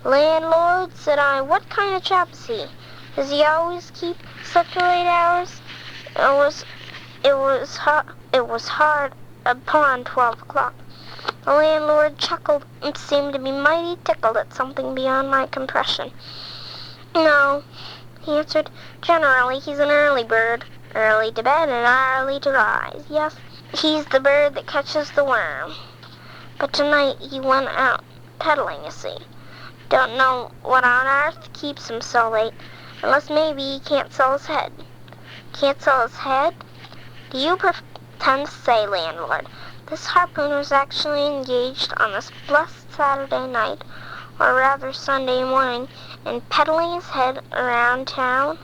"Landlord," said I, "what kind of chap is he? Does he always keep such late hours?" It was hard upon 12 o'clock. The landlord chuckled and seemed to be mighty tickled at something beyond my compression. "No," he answered, "generally he's an early bird. Early to bed and early to rise. Yes, he's the bird that catches the worm. But tonight he went out peddling, you see. Don't know what on earth keeps him so late, unless maybe he can't sell his head." "Can't sell his head? Do you pretend to say, landlord, this harpooner is actually engaged on this blessed Saturday night, or rather Sunday morning, in peddling his head around town?"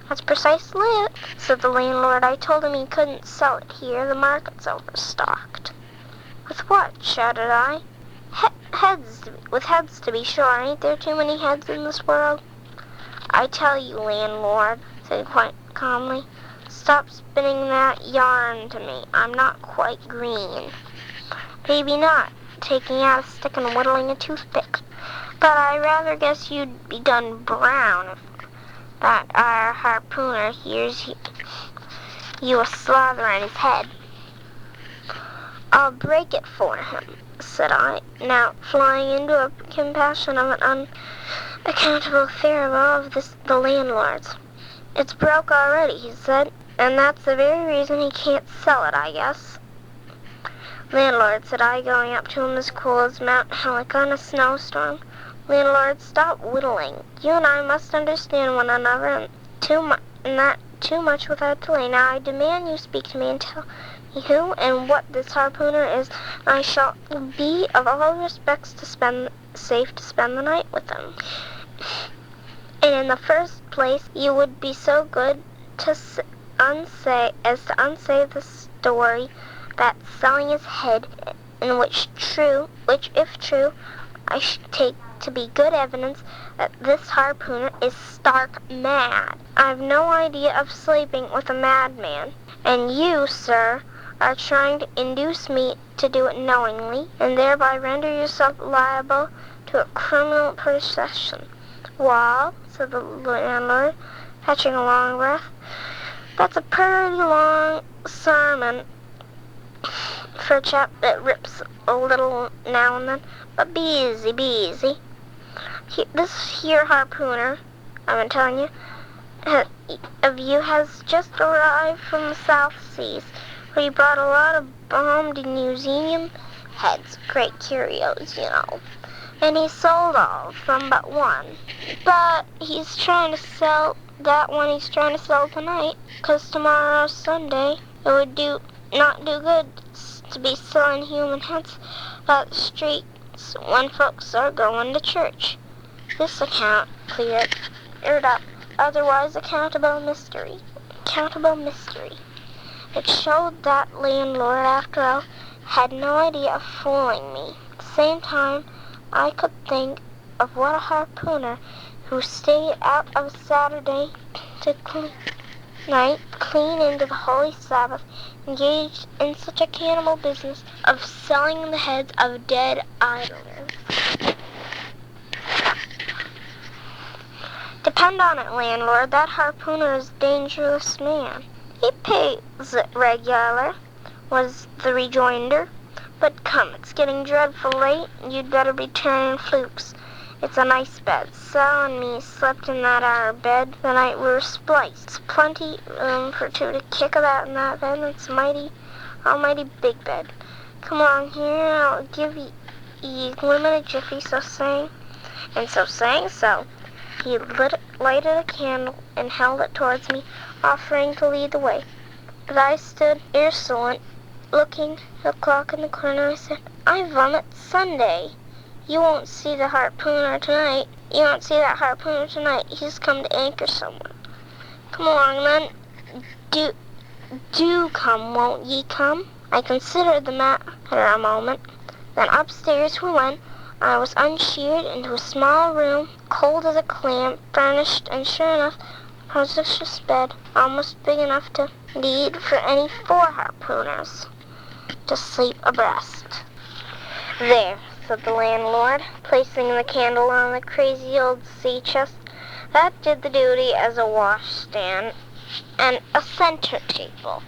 "That's precisely it," said the landlord. "I told him he couldn't sell it here. The market's overstocked." "With what?" shouted I. With heads, to be sure. Ain't there too many heads in this world?" "I tell you, landlord," said he quite calmly, "stop spinning that yarn to me. I'm not quite green." "Maybe not, taking out a stick and whittling a toothpick. But I rather guess you'd be done brown if that harpooner hears you a slathering his head." "I'll break it for him," said I, now flying into a compassion of an unaccountable fear of the landlord's. "It's broke already," he said, "and that's the very reason he can't sell it, I guess." "Landlord," said I, going up to him as cool as Mount Helicon in a snowstorm, "landlord, stop whittling. You and I must understand one another, and that too much without delay. Now I demand you speak to me and tell me who and what this harpooner is, and I shall be of all respects safe to spend the night with him. And in the first place, you would be so good to unsay the story that selling his head, and which if true, I should take to be good evidence that this harpooner is stark mad. I've no idea of sleeping with a madman, and you, sir, are trying to induce me to do it knowingly, and thereby render yourself liable to a criminal procession." "Wall," said the landlord, fetching a long breath, "that's a pretty long sarmon for a chap that rips a little now and then. But be easy. This here harpooner, I've been telling you, of you has just arrived from the South Seas, where he brought a lot of bombed museum heads, great curios, you know, and he sold all of them but one. But he's trying to sell that one he's trying to sell tonight, 'cause tomorrow's Sunday. It would not do good to be selling human heads about the streets when folks are going to church." This account cleared up otherwise accountable mystery. It showed that landlord, after all, had no idea of fooling me. At the same time, I could think of what a harpooner who stayed out of Saturday to clean into the Holy Sabbath, engaged in such a cannibal business of selling the heads of dead idlers. "Depend on it, landlord, that harpooner is a dangerous man." "He pays it regular," was the rejoinder. "But come, it's getting dreadful late, and you'd better be turning flukes. It's a nice bed. Sal and me slept in that our bed the night we were spliced. It's plenty room for two to kick about in that bed. It's almighty big bed. Come along here, I'll give ye a limited jiffy." So saying, he lighted a candle and held it towards me, offering to lead the way. As I stood irresolute, looking at the clock in the corner, I said, "I vomit Sunday. You won't see that harpooner tonight. He's come to anchor somewhere. Come along, then. Do come, won't ye come?" I considered the matter a moment. Then upstairs we went. I was unsheared into a small room, cold as a clam, furnished, and sure enough, a prodigious bed, almost big enough to need for any 4 harpooners to sleep abreast. "There," said the landlord, placing the candle on the crazy old sea chest. That did the duty as a washstand and a center table.